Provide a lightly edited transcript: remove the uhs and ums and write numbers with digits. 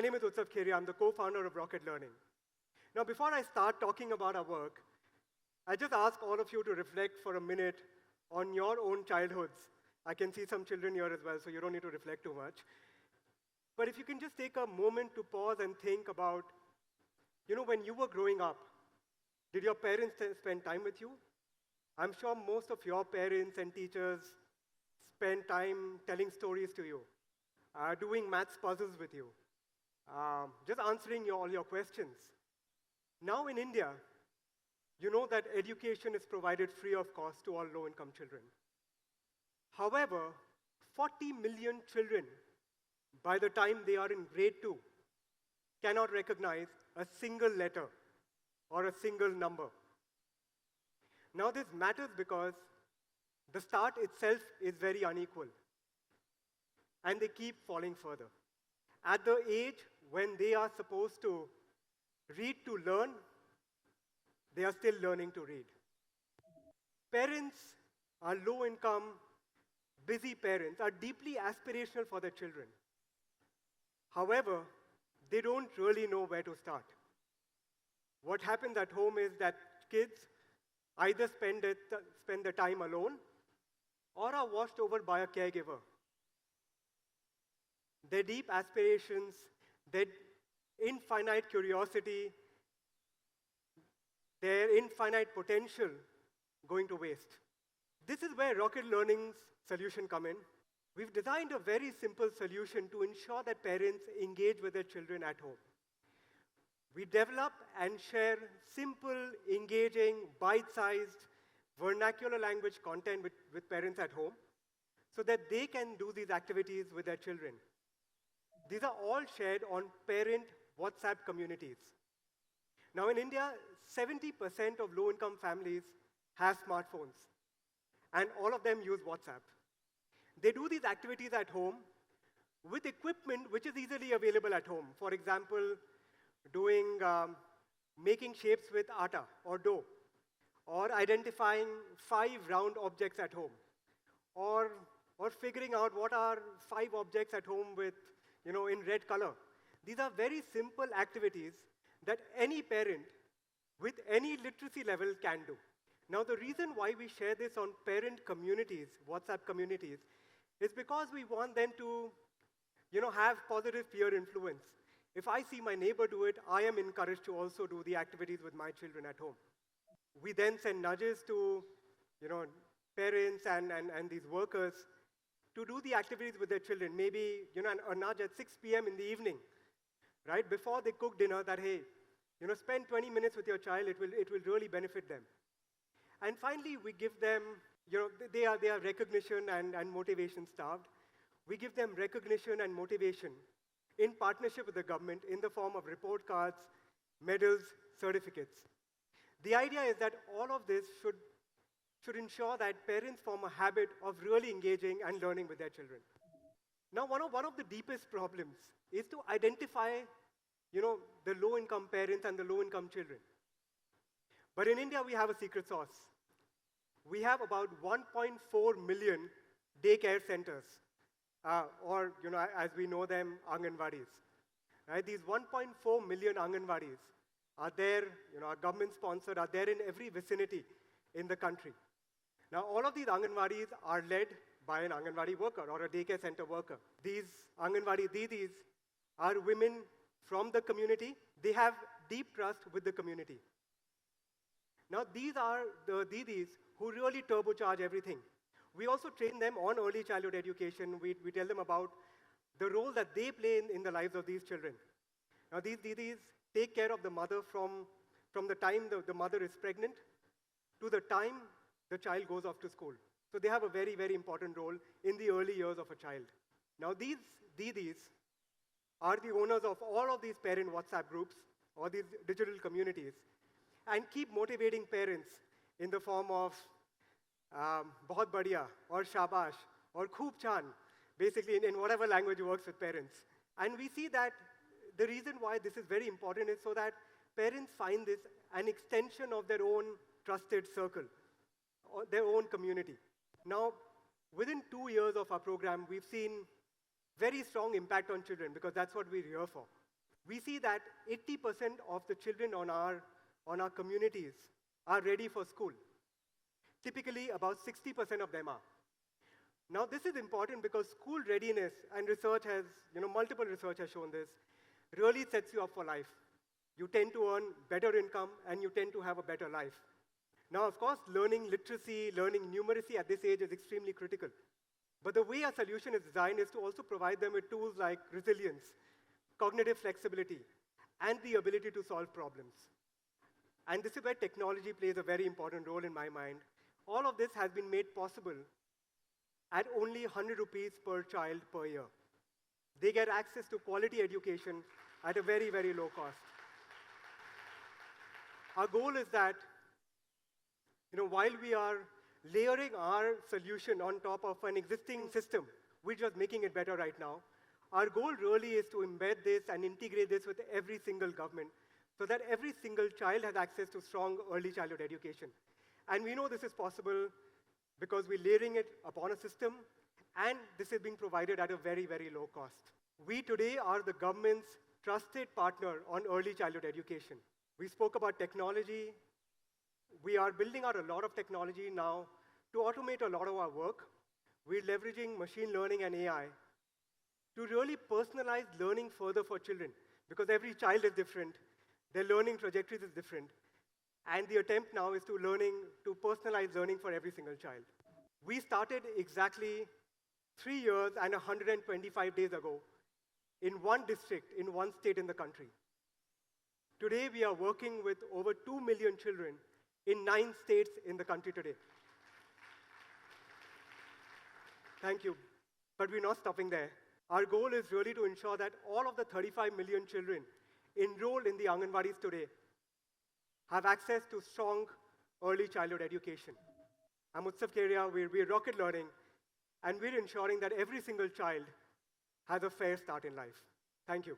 My name is Utsav Kheria. I'm the co-founder of Rocket Learning. Now, before I start talking about our work, I just ask all of you to reflect for a minute on your own childhoods. I can see some children here as well, so you don't need to reflect too much. But if you can just take a moment to pause and think about, when you were growing up, did your parents spend time with you? I'm sure most of your parents and teachers spend time telling stories to you, doing maths puzzles with you, just answering all your questions. Now in India, you know that education is provided free of cost to all low-income children. However, 40 million children, by the time they are in grade 2, cannot recognize a single letter or a single number. Now this matters because the start itself is very unequal, and they keep falling further. At the age when they are supposed to read to learn, they are still learning to read. Parents are low-income, busy parents, are deeply aspirational for their children. However, they don't really know where to start. What happens at home is that kids either spend the time alone or are watched over by a caregiver. Their deep aspirations, their infinite curiosity, their infinite potential going to waste. This is where Rocket Learning's solution come in. We've designed a very simple solution to ensure that parents engage with their children at home. We develop and share simple, engaging, bite-sized, vernacular language content with parents at home so that they can do these activities with their children. These are all shared on parent WhatsApp communities. Now in India, 70% of low-income families have smartphones, and all of them use WhatsApp. They do these activities at home with equipment which is easily available at home. For example, making shapes with atta or dough, or identifying 5 round objects at home, or figuring out what are 5 objects at home with, in red color. These are very simple activities that any parent with any literacy level can do. Now, the reason why we share this on parent communities, WhatsApp communities, is because we want them to, have positive peer influence. If I see my neighbor do it, I am encouraged to also do the activities with my children at home. We then send nudges to, parents and these workers to do the activities with their children. Maybe, a nudge at 6 p.m. in the evening, right? Before they cook dinner, that, hey, spend 20 minutes with your child, it will really benefit them. And finally, we give them, they are recognition and motivation starved. We give them recognition and motivation in partnership with the government in the form of report cards, medals, certificates. The idea is that all of this should ensure that parents form a habit of really engaging and learning with their children. Now, one of the deepest problems is to identify, the low-income parents and the low-income children. But in India, we have a secret sauce. We have about 1.4 million daycare centers, or, as we know them, Anganwadis. Right? These 1.4 million Anganwadis are there, are government-sponsored, are there in every vicinity in the country. Now, all of these Anganwadis are led by an Anganwadi worker or a daycare center worker. These Anganwadi Didis are women from the community. They have deep trust with the community. Now, these are the Didis who really turbocharge everything. We also train them on early childhood education. We tell them about the role that they play in the lives of these children. Now, these Didis take care of the mother from the time the mother is pregnant to the time the child goes off to school. So they have a very, very important role in the early years of a child. Now, these Didis are the owners of all of these parent WhatsApp groups or these digital communities and keep motivating parents in the form of Bahut Badhiya or Shabash or Khoob Chan, basically in whatever language works with parents. And we see that the reason why this is very important is so that parents find this an extension of their own trusted circle, or their own community. Now, within 2 years of our program, we've seen very strong impact on children because that's what we're here for. we see that 80% of the children on our communities are ready for school. Typically, about 60% of them are. Now, this is important because school readiness, and research has, multiple research has shown this, really sets you up for life. You tend to earn better income, and you tend to have a better life. Now, of course, learning literacy, learning numeracy at this age is extremely critical. But the way our solution is designed is to also provide them with tools like resilience, cognitive flexibility, and the ability to solve problems. And this is where technology plays a very important role in my mind. All of this has been made possible at only 100 rupees per child per year. They get access to quality education at a very, very low cost. Our goal is that, while we are layering our solution on top of an existing system, we're just making it better right now. Our goal really is to embed this and integrate this with every single government so that every single child has access to strong early childhood education. And we know this is possible because we're layering it upon a system, and this is being provided at a very, very low cost. We today are the government's trusted partner on early childhood education. We spoke about technology. We are building out a lot of technology now to automate a lot of our work. We're leveraging machine learning and AI to really personalize learning further for children, because every child is different, their learning trajectories is different, and the attempt now is to personalize learning for every single child. We started exactly 3 years and 125 days ago in one district, in one state in the country. Today, we are working with over 2 million children in 9 states in the country today. Thank you. But we're not stopping there. Our goal is really to ensure that all of the 35 million children enrolled in the Anganwadis today have access to strong early childhood education. I'm Utsav Kheria, we're Rocket Learning, and we're ensuring that every single child has a fair start in life. Thank you.